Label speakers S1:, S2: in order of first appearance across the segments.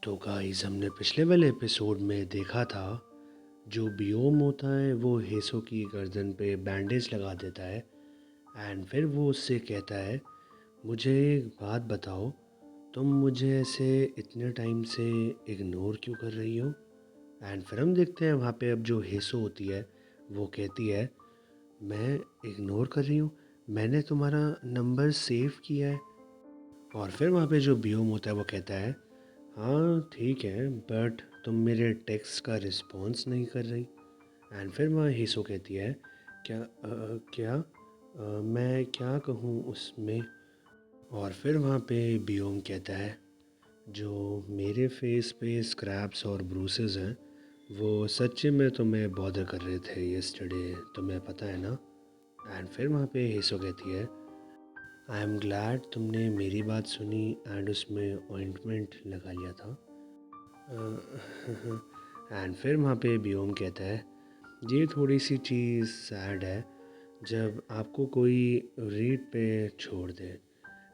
S1: तो गाइस हमने पिछले वाले एपिसोड में देखा था जो बियोम होता है वो हेसो की गर्दन पे बैंडेज लगा देता है एंड फिर वो उससे कहता है मुझे एक बात बताओ, तुम मुझे ऐसे इतने टाइम से इग्नोर क्यों कर रही हो। एंड फिर हम देखते हैं वहाँ पे अब जो हेसो होती है वो कहती है मैं इग्नोर कर रही हूँ, मैंने तुम्हारा नंबर सेव किया है। और फिर वहाँ पे जो बियोम होता है वो कहता है हाँ ठीक है, बट तुम मेरे टेक्स्ट का रिस्पॉन्स नहीं कर रही। एंड फिर वहाँ हीसो कहती है क्या मैं क्या कहूँ उसमें। और फिर वहाँ पे बियोम कहता है जो मेरे फेस पे स्क्रैप्स और ब्रूसेस हैं वो सच्ची में तुम्हें बॉदर कर रहे थे यस्टरडे, तुम्हें पता है ना। एंड फिर वहाँ पे हीसो कहती है आई एम ग्लैड तुमने मेरी बात सुनी एंड उसमें ऑइंटमेंट लगा लिया था। एंड फिर वहाँ पे बियोम कहता है ये थोड़ी सी चीज़ सैड है जब आपको कोई रीड पे छोड़ दे।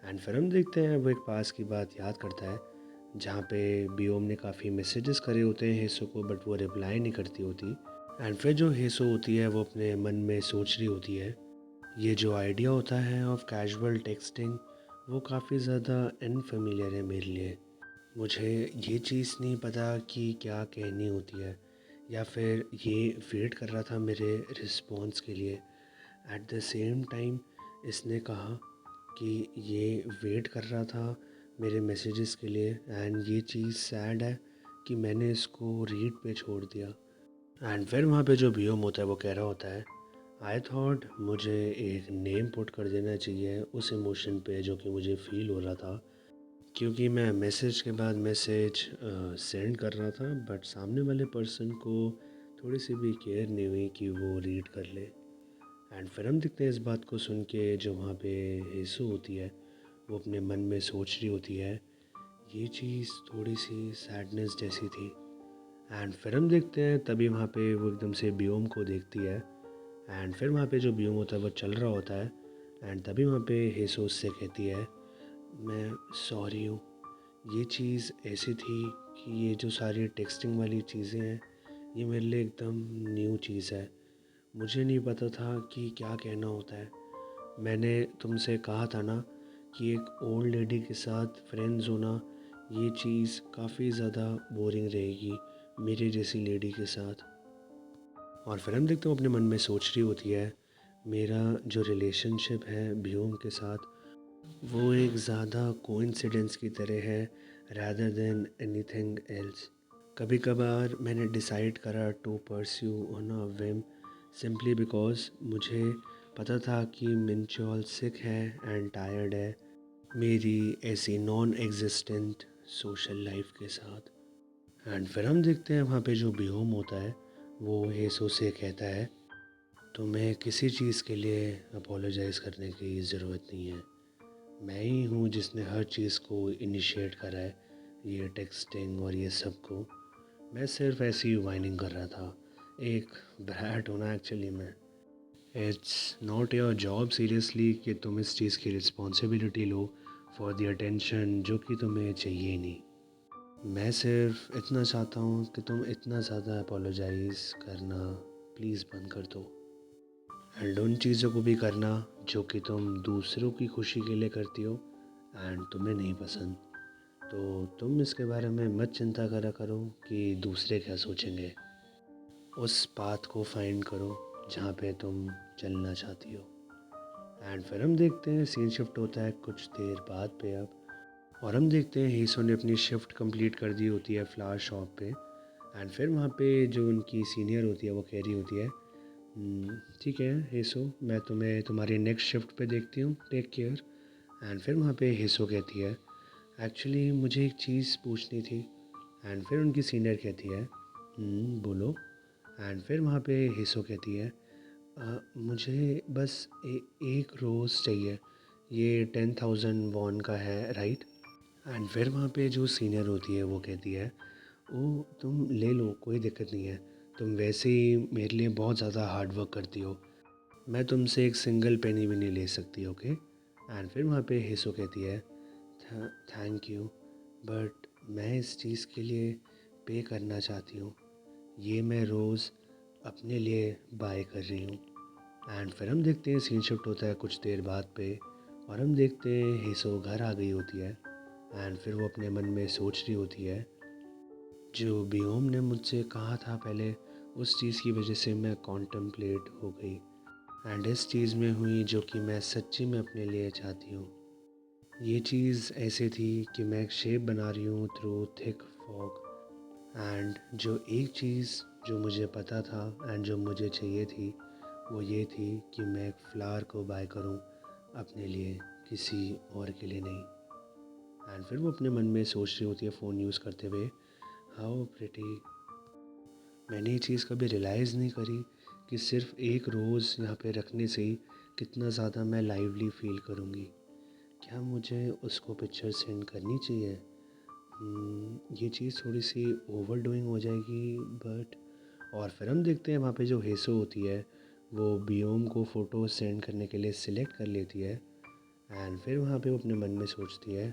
S1: एंड फिर हम देखते हैं वो एक पास की बात याद करता है जहाँ पे बियोम ने काफ़ी मैसेजेस करे होते हैं हेसो को, बट वो रिप्लाई नहीं करती होती। एंड फिर जो हेसो होती है वो अपने मन में सोच रही होती है ये जो आइडिया होता है ऑफ कैजुअल टेक्सटिंग वो काफ़ी ज़्यादा अनफेमिलियर है मेरे लिए। मुझे ये चीज़ नहीं पता कि क्या कहनी होती है, या फिर ये वेट कर रहा था मेरे रिस्पॉन्स के लिए। एट द सेम टाइम इसने कहा कि ये वेट कर रहा था मेरे मैसेजेस के लिए एंड ये चीज़ सैड है कि मैंने इसको रीड पे छोड़ दिया। एंड फिर वहाँ पे जो बियोम होता है वो कह रहा होता है आई थॉट मुझे एक नेम पुट कर देना चाहिए उस इमोशन पे जो कि मुझे फ़ील हो रहा था, क्योंकि मैं मैसेज के बाद मैसेज सेंड कर रहा था बट सामने वाले पर्सन को थोड़ी सी भी केयर नहीं हुई कि वो रीड कर ले। एंड फिर हम देखते हैं इस बात को सुन के जो वहाँ पे हेसू होती है वो अपने मन में सोच रही होती है ये चीज़ थोड़ी सी सैडनेस जैसी थी। एंड फिर हम देखते हैं तभी वहाँ पे वो एकदम से बियोम को देखती है एंड फिर वहाँ पे जो बियोम होता है वो चल रहा होता है। एंड तभी वहाँ पे हेसू उससे कहती है मैं सॉरी हूँ, ये चीज़ ऐसी थी कि ये जो सारी टेक्सटिंग वाली चीज़ें हैं ये मेरे लिए एकदम न्यू चीज़ है, मुझे नहीं पता था कि क्या कहना होता है। मैंने तुमसे कहा था ना कि एक ओल्ड लेडी के साथ फ्रेंड्स होना ये चीज़ काफ़ी ज़्यादा बोरिंग रहेगी मेरे जैसी लेडी के साथ। और फिर हम देखते हो अपने मन में सोच रही होती है मेरा जो रिलेशनशिप है बियोम के साथ वो एक ज़्यादा कोइंसिडेंस की तरह है rather देन एनीथिंग एल्स। कभी कभार मैंने डिसाइड करा to pursue on a whim simply because मुझे पता था कि मिंचॉल सिक है एंड टायर्ड है मेरी ऐसी नॉन एग्जिस्टेंट सोशल लाइफ के साथ। एंड फिर हम देखते हैं वहाँ पे जो बियोम होता है वो हेसो से कहता है तुम्हें किसी चीज़ के लिए अपोलोजाइज़ करने की ज़रूरत नहीं है, मैं ही हूँ जिसने हर चीज़ को इनिशिएट करा है, ये टेक्सटिंग और ये सब को। मैं सिर्फ ऐसी ही वाइनिंग कर रहा था, एक ब्रैट होना एक्चुअली में। It's not your job seriously कि तुम इस चीज़ की responsibility low for the attention जो कि तुम्हें चाहिए ही नहीं। मैं सिर्फ इतना चाहता हूँ कि तुम इतना ज़्यादा अपोलोजाइज़ करना प्लीज़ बंद कर दो एंड उन चीज़ों को भी करना जो कि तुम दूसरों की खुशी के लिए करती हो एंड तुम्हें नहीं पसंद। तो तुम इसके बारे में मत चिंता करा करो कि दूसरे क्या सोचेंगे, उस पाथ को फाइंड करो जहाँ पे तुम चलना चाहती हो। एंड फिर हम देखते हैं सीन शिफ्ट होता है कुछ देर बाद पे अब, और हम देखते हैं हीसो ने अपनी शिफ्ट कंप्लीट कर दी होती है फ्लावर शॉप पे। एंड फिर वहाँ पे जो उनकी सीनियर होती है वो कह रही होती है ठीक है हेसो, मैं तुम्हें तुम्हारी नेक्स्ट शिफ्ट पे देखती हूँ, टेक केयर। एंड फिर वहाँ पे हेसो कहती है एक्चुअली मुझे एक चीज़ पूछनी थी। एंड फिर उनकी सीनियर कहती है बोलो। एंड फिर वहाँ पे हेसो कहती है मुझे बस एक रोज़ चाहिए, ये 10,000 वॉन का है राइट। एंड फिर वहाँ पे जो सीनियर होती है वो कहती है ओ तुम ले लो कोई दिक्कत नहीं है, तुम वैसे ही मेरे लिए बहुत ज़्यादा हार्ड वर्क करती हो, मैं तुमसे एक सिंगल पेनी भी नहीं ले सकती ओके। एंड फिर वहाँ पे हेसो कहती है थैंक यू बट मैं इस चीज़ के लिए पे करना चाहती हूँ, ये मैं रोज़ अपने लिए बाय कर रही हूँ। एंड फिर हम देखते हैं सीन शिफ्ट होता है कुछ देर बाद पे, और हम देखते हैं हेसो घर आ गई होती है। एंड फिर वो अपने मन में सोच रही होती है, जो बियोम ने मुझसे कहा था पहले, उस चीज़ की वजह से मैं कॉन्टम्पलेट हो गई। एंड इस चीज़ में हुई जो कि मैं सच्ची में अपने लिए चाहती हूँ। ये चीज़ ऐसे थी कि मैं एक शेप बना रही हूँ थ्रू थिक फॉग। एंड जो एक चीज़ जो मुझे पता था एंड जो मुझे चाहिए थी, वो ये थी कि मैं एक फ्लावर को बाय करूँ अपने लिए, किसी और के लिए नहीं। एंड फिर वो अपने मन में सोच रही होती है फ़ोन यूज़ करते हुए, हाउ प्रिटी। मैंने ये चीज़ कभी रियलाइज़ नहीं करी कि सिर्फ़ एक रोज़ यहाँ पे रखने से ही कितना ज़्यादा मैं लाइवली फ़ील करूँगी। क्या मुझे उसको पिक्चर सेंड करनी चाहिए? ये चीज़ थोड़ी सी ओवर डूइंग हो जाएगी, बट और फिर हम देखते हैं वहाँ पे जो हेसो होती है, वो बियोम को फ़ोटो सेंड करने के लिए सिलेक्ट कर लेती है। एंड फिर वहाँ पे वो अपने मन में सोचती है,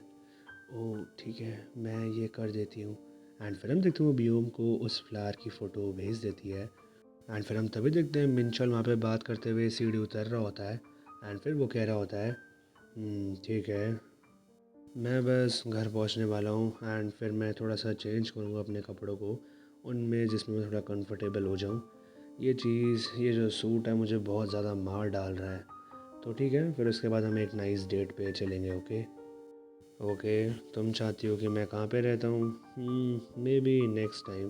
S1: ओह ठीक है, मैं ये कर देती हूँ। एंड फिर हम देखते हैं वो बियोम को उस फ्लावर की फ़ोटो भेज देती है। एंड फिर हम तभी देखते हैं मिंचल वहाँ पे बात करते हुए सीढ़ी उतर रहा होता है। एंड फिर वो कह रहा होता है, ठीक है, मैं बस घर पहुंचने वाला हूँ एंड फिर मैं थोड़ा सा चेंज करूँगा अपने कपड़ों को उनमें जिसमें मैं थोड़ा कंफर्टेबल हो जाऊँ। ये जो सूट है मुझे बहुत ज़्यादा मार डाल रहा है। तो ठीक है, फिर उसके बाद हम एक नाइस डेट पे चलेंगे। ओके ओके, तुम चाहती हो कि मैं कहाँ पे रहता हूँ? May be next time.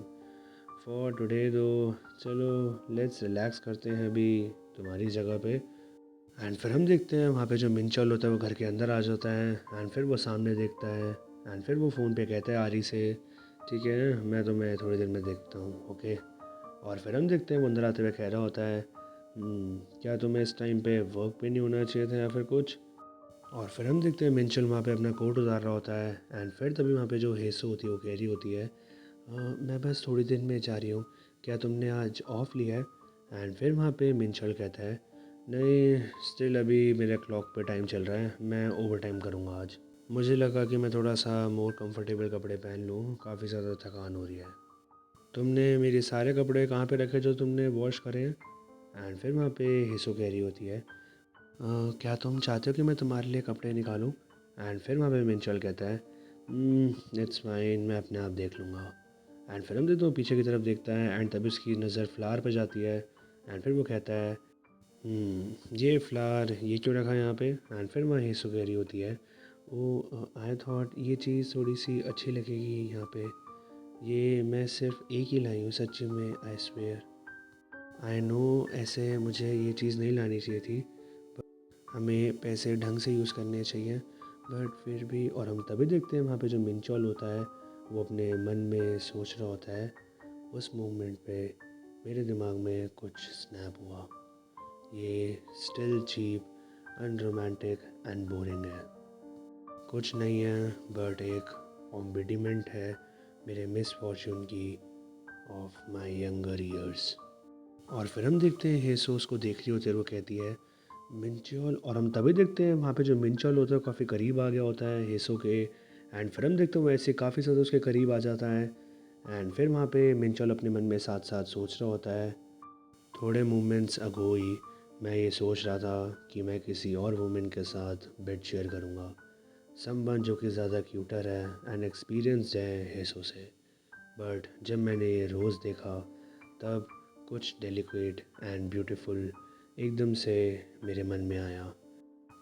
S1: For today दो, चलो लेट्स रिलैक्स करते हैं अभी तुम्हारी जगह पे। एंड फिर हम देखते हैं वहाँ पे जो मिंचल होता है वो घर के अंदर आ जाता है। एंड फिर वो सामने देखता है। एंड फिर वो फ़ोन पे कहता है आरी से, ठीक है मैं तुम्हें थोड़ी देर में देखता हूँ। ओके। और फिर हम देखते हैं वो अंदर आते हुए कह रहा होता है, क्या तुम्हें इस टाइम पे वर्क पे नहीं होना चाहिए था या फिर कुछ?" और फिर हम देखते हैं मिंचल वहाँ पे अपना कोट उतार रहा होता है। एंड फिर तभी वहाँ पे जो हेसो होती है वो कह रही होती है, मैं बस थोड़ी देर में जा रही हूँ, क्या तुमने आज ऑफ लिया है?" एंड फिर वहाँ पे मिंचल कहता है, नहीं स्टिल अभी मेरे क्लॉक पे टाइम चल रहा है, मैं ओवर टाइम करूँगा आज। मुझे लगा कि मैं थोड़ा सा मोर कंफर्टेबल कपड़े पहन लूँ, काफ़ी ज़्यादा थकान हो रही है। तुमने मेरे सारे कपड़े कहाँ पे रखे जो तुमने वॉश करे हैं?" एंड फिर वहाँ पे हिसो कह रही होती है, क्या तुम चाहते हो कि मैं तुम्हारे लिए कपड़े निकालूं?" एंड फिर वहाँ पे मिंचल कहता है, इट्स फाइन, मैं अपने आप देख लूँगा। एंड फिर हम देखते हो पीछे की तरफ देखता है एंड तभी उसकी नज़र फ्लावर पे जाती है। एंड फिर वो कहता है, ये फ्लावर ये क्यों रखा है यहाँ पे?" एंड फिर वहाँ हिसो कह रही होती है, ओ आई थॉट ये चीज़ थोड़ी सी अच्छी लगेगी यहाँ पे, ये मैं सिर्फ एक ही लाई हूँ सच्ची में, आई स्वेयर। आई नो ऐसे मुझे ये चीज़ नहीं लानी चाहिए थी, हमें पैसे ढंग से यूज़ करने चाहिए, बट फिर भी। और हम तभी देखते हैं वहाँ पे जो मिंचॉल होता है वो अपने मन में सोच रहा होता है। उस मोमेंट पे मेरे दिमाग में कुछ स्नैप हुआ, ये still cheap unromantic and boring है, कुछ नहीं है बट एक एम्बिडिमेंट है मेरे मिस फॉर्चून की ऑफ माई यंगर ईयर्स। और फिर हम देखते हैं हेसो उसको देख रही होती है और वो कहती है, मिंचोल। और हम तभी देखते हैं वहाँ पे जो मिंचोल होता है काफ़ी करीब आ गया होता है हेसो के। एंड फिर हम देखते हैं वैसे काफ़ी ज़्यादा उसके करीब आ जाता है। एंड फिर वहाँ पे मिंचोल अपने मन में साथ साथ सोच रहा होता है, थोड़े मोमेंट्स अगो ही मैं ये सोच रहा था कि मैं किसी और वुमेन के साथ बेड शेयर करूँगा, समवन जो कि ज़्यादा क्यूटर है एंड एक्सपीरियंस्ड है हेसो से। बट जब मैंने ये रोज़ देखा तब कुछ डेलिकेट एंड ब्यूटीफुल एकदम से मेरे मन में आया।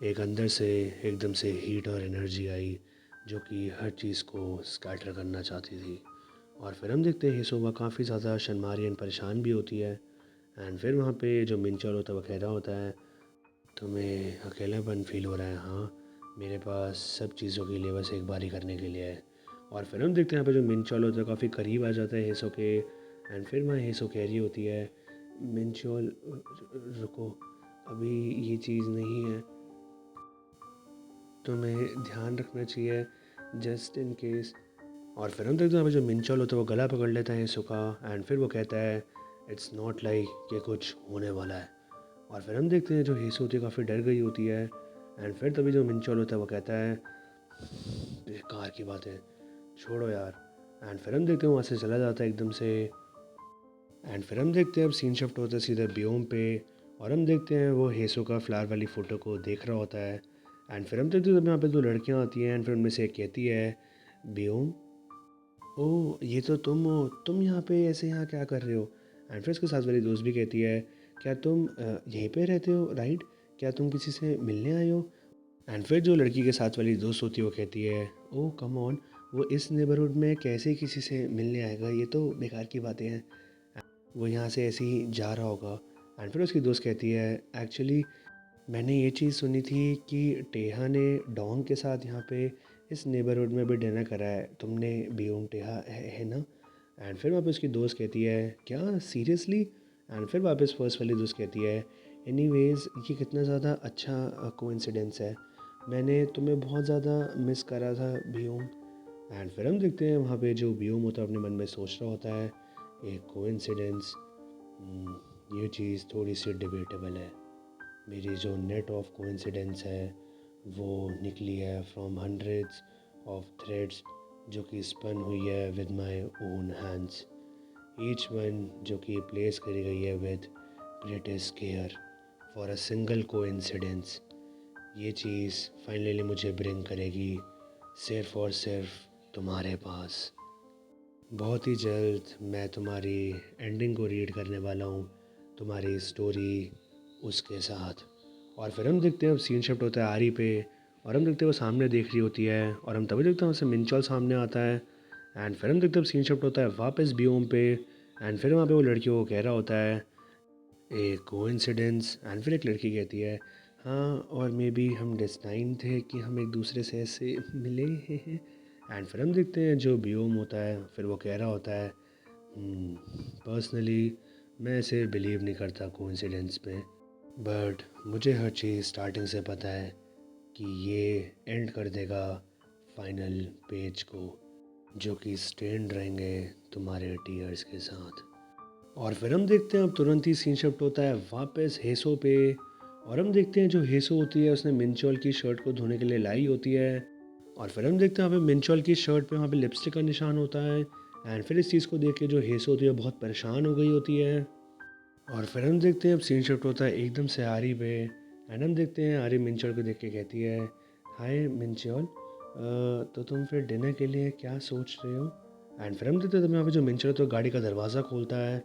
S1: एक अंदर से एकदम से हीट और एनर्जी आई जो कि हर चीज़ को स्कैटर करना चाहती थी। और फिर हम देखते हैं हिसोवा काफ़ी ज़्यादा शर्मारी एंड परेशान भी होती है। एंड फिर वहाँ पे जो मिंचल होता है वो कह रहा होता है, तुम्हें अकेलापन फील हो रहा है? हाँ, मेरे पास सब चीज़ों के लिए बस एक बारी करने के लिए है। और फिर हम देखते हैं यहाँ पे जो मिंचोल होता है काफ़ी करीब आ जाता है हेसो के। एंड फिर वहाँ हेसो कह रही होती है, मिंचोल रुको, अभी ये चीज़ नहीं है, तुम्हें ध्यान रखना चाहिए जस्ट इन केस। और फिर हम देखते हैं यहाँ पे जो मिंचोल होता है वो गला पकड़ लेता है हेसो का। एंड फिर वो कहता है, इट्स नॉट लाइक कि कुछ होने वाला है। और फिर हम देखते हैं जो हेसो होती है काफ़ी डर गई होती है। एंड फिर तभी जो मिंचोल होता है वो कहता है, बेकार की बात है, छोड़ो यार। एंड फिर हम देखते हैं वहाँ से चला जाता है एकदम से। एंड फिर हम देखते हैं अब सीन शिफ्ट होता है सीधे बियोम पे। और हम देखते हैं वो हेसो का फ्लावर वाली फ़ोटो को देख रहा होता है। एंड फिर हम देखते हैं तब यहाँ पे दो लड़कियाँ आती हैं। एंड फिर उनमें से एक कहती है, बियोम, ओह ये तो तुम हो, तुम यहाँ पे ऐसे यहाँ क्या कर रहे हो? एंड फिर उसके साथ वाली दोस्त भी कहती है, क्या तुम यहीं पे रहते हो राइट? क्या तुम किसी से मिलने आए हो? एंड फिर जो लड़की के साथ वाली दोस्त होती है वो कहती है, ओह कम ऑन, वो इस नेबरहुड में कैसे किसी से मिलने आएगा, ये तो बेकार की बातें हैं, वो यहाँ से ऐसे ही जा रहा होगा। एंड फिर उसकी दोस्त कहती है, एक्चुअली मैंने ये चीज़ सुनी थी कि टेहा ने डोंग के साथ यहाँ पे इस नेबरहुड में भी डिनर करा है, तुमने बियोम टेहा है ना? एंड फिर वापस उसकी दोस्त कहती है, क्या सीरियसली? एंड फिर वापस फर्स्ट वाली दोस्त कहती है, एनीवेज ये कितना ज़्यादा अच्छा कोइंसिडेंस है, मैंने तुम्हें बहुत ज़्यादा मिस करा था बियोम। एंड फिर हम देखते हैं वहाँ पे जो बियोम होता है अपने मन में सोच रहा होता है, एक कोइंसिडेंस, ये चीज़ थोड़ी सी डिबेटेबल है। मेरी जो नेट ऑफ कोइंसिडेंस है वो निकली है फ्रॉम हंड्रेड्स ऑफ थ्रेड्स जो कि स्पन हुई है with my own hands, each one जो कि प्लेस करी गई है with greatest care for a single coincidence. ये चीज़ फाइनली मुझे ब्रिंग करेगी सिर्फ और सिर्फ तुम्हारे पास। बहुत ही जल्द मैं तुम्हारी एंडिंग को रीड करने वाला हूँ, तुम्हारी स्टोरी उसके साथ। और फिर हम देखते हैं अब सीन शिफ्ट होता है आरी पे। और हम देखते हैं वो सामने देख रही होती है और हम तभी देखते हैं उसे मिंचॉल सामने आता है। एंड फिर हम देखते हैं अब सीन शिफ्ट होता है वापस बियोम पे। एंड फिर वहाँ पे वो लड़कियों को कह रहा होता है, ए कोइंसिडेंस। एंड फिर एक लड़की कहती है, हाँ और मे बी हम डेस्टाइन थे कि हम एक दूसरे से ऐसे मिले हैं। एंड फिर हम देखते हैं जो बियोम होता है फिर वो कह रहा होता है, पर्सनली मैं इसे बिलीव नहीं करता कोइंसिडेंस पे, बट मुझे हर चीज़ स्टार्टिंग से पता है कि ये एंड कर देगा फाइनल पेज को, जो कि स्टेन्ड रहेंगे तुम्हारे टीयर्स के साथ। और फिर हम देखते हैं अब तुरंत ही सीन शिफ्ट होता है वापस हेसो पे। और हम देखते हैं जो हेसो होती है उसने मिंचोल की शर्ट को धोने के लिए लाई होती है। और फिर हम देखते हैं वहाँ पे मिंचोल की शर्ट पे वहाँ पे लिपस्टिक का निशान होता है। एंड फिर इस चीज़ को देख के जो हेसो होती है बहुत परेशान हो गई होती है। और फिर हम देखते हैं अब सीन शिफ्ट होता है एकदम से आरी पे। एंड हम देखते हैं आरी मिंचोल को देख के कहती है, हाय मिंचोल, तो तुम फिर डिनर के लिए क्या सोच रहे हो? एंड फिर हम देखते हैं तब यहाँ पे जो मिंचोल तो गाड़ी का दरवाज़ा खोलता है।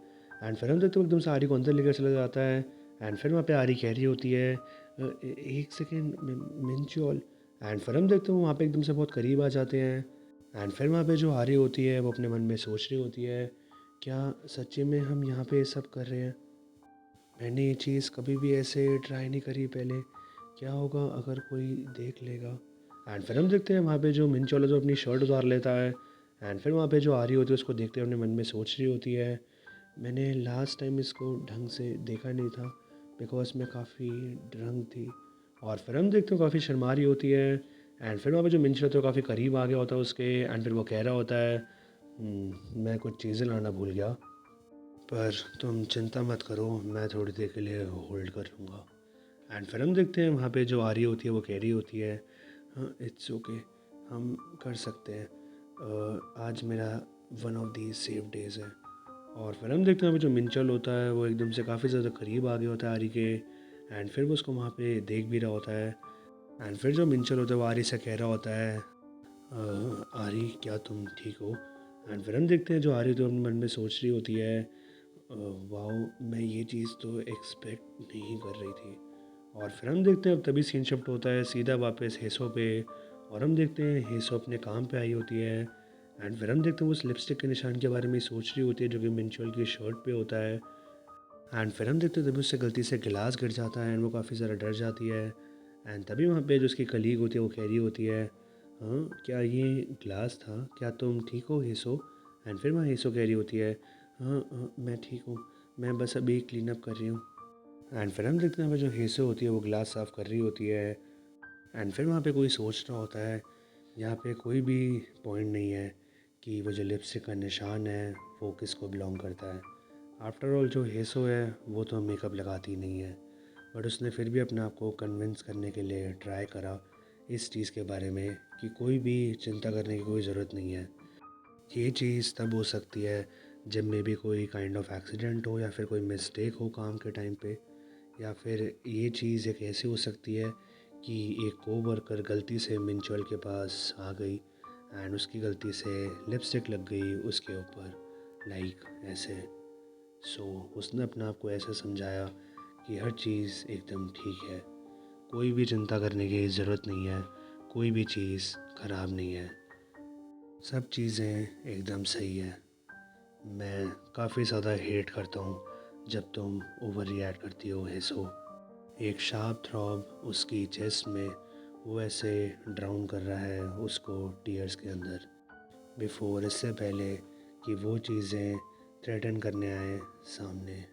S1: एंड फिर हम देखते हैं एकदम से आरी को अंदर लेकर चला जाता है। एंड फिर वहाँ पे आरी कह रही होती है, एक सेकेंड मिंचोल। एंड फिर हम देखते हैं वहाँ पे एकदम से बहुत करीब आ जाते हैं। एंड फिर वहाँ पे जो आरी होती है वो अपने मन में सोच रही होती है, क्या सच्ची में हम यहाँ पे ये सब कर रहे हैं? मैंने ये चीज़ कभी भी ऐसे ट्राई नहीं करी पहले, क्या होगा अगर कोई देख लेगा? एंड फिर हम देखते हैं वहाँ पे जो मिंचोल है जो अपनी शर्ट उतार लेता है। एंड फिर वहाँ पे जो आ रही होती है उसको देखते हुए अपने मन में सोच रही होती है, मैंने लास्ट टाइम इसको ढंग से देखा नहीं था बिकॉज मैं काफ़ी ड्रंक थी। और फिर हम देखते हैं काफ़ी शर्मा रही होती है। एंड फिर वहाँ पे जो मिंचोल होता है वो काफ़ी करीब आ गया होता है उसके। एंड फिर वो कह रहा होता है, मैं कुछ चीज़ें लाना भूल गया, पर तुम चिंता मत करो, मैं थोड़ी देर के लिए होल्ड कर लूँगा। एंड फिर हम देखते हैं वहाँ पे जो आ रही होती है वो कह रही होती है, हाँ इट्स ओके, हम कर सकते हैं, आज मेरा one of the safe days है। और फिर हम देखते हैं अभी जो मिंचल होता है वो एकदम से काफ़ी ज़्यादा करीब आ गया होता है आरी के। एंड फिर वो उसको वहाँ पे देख भी रहा होता है। एंड फिर जो मिंचल होता है वो आरी से कह रहा होता है, आरी क्या तुम ठीक हो? एंड फिर हम देखते हैं जो आरी तो अपने मन में सोच रही होती है, वाओ मैं ये चीज़ तो एक्सपेक्ट नहीं कर रही थी। और फिर हम देखते हैं अब तभी सीन शिफ्ट होता है सीधा वापस हेसो पे। और हम देखते हैं हेसो अपने काम पे आई होती है। एंड फिर हम देखते हैं वो उस लिपस्टिक के निशान के बारे में सोच रही होती है जो कि मिंचुअल की शर्ट पे होता है। एंड फिर हम देखते हैं तभी उससे गलती से गिलास गिर जाता है एंड वो काफ़ी ज़्यादा डर जाती है। एंड तभी वहाँ पे जो उसकी कलीग होती है वो कह रही होती है, हाँ क्या ये ग्लास था, क्या तुम ठीक हो हेसो? एंड फिर वहाँ हेसो कह रही होती है, हाँ हाँ मैं ठीक हूँ, मैं बस अभी क्लीन अप कर रही हूँ। एंड फिर हम देखते हैं वहाँ पे जो हेसो होती है वो ग्लास साफ़ कर रही होती है। एंड फिर वहाँ पे कोई सोच रहा होता है, यहाँ पे कोई भी पॉइंट नहीं है कि वो जो लिपस्टिक का निशान है वो किसको बिलोंग करता है। आफ्टर ऑल जो हेसो है वो तो मेकअप लगाती नहीं है, बट उसने फिर भी अपने आप को कन्विंस करने के लिए ट्राई करा इस चीज़ के बारे में कि कोई भी चिंता करने की कोई ज़रूरत नहीं है, ये चीज़ तब हो सकती है जब मे बी कोई काइंड ऑफ एक्सीडेंट हो या फिर कोई मिस्टेक हो काम के टाइम पे, या फिर ये चीज़ एक ऐसी हो सकती है कि एक कोवर्कर गलती से मिंचुअल के पास आ गई एंड उसकी गलती से लिपस्टिक लग गई उसके ऊपर, लाइक ऐसे। सो उसने अपने आप को ऐसे समझाया कि हर चीज़ एकदम ठीक है, कोई भी चिंता करने की ज़रूरत नहीं है, कोई भी चीज़ ख़राब नहीं है, सब चीज़ें एकदम सही है। मैं काफ़ी ज़्यादा हेट करता हूँ जब तुम ओवर रिएक्ट करती हो हेसो। एक शार्प थ्रॉब उसकी चेस्ट में, वो ऐसे ड्राउन कर रहा है उसको टीयर्स के अंदर, बिफोर, इससे पहले कि वो चीज़ें थ्रेटन करने आए सामने।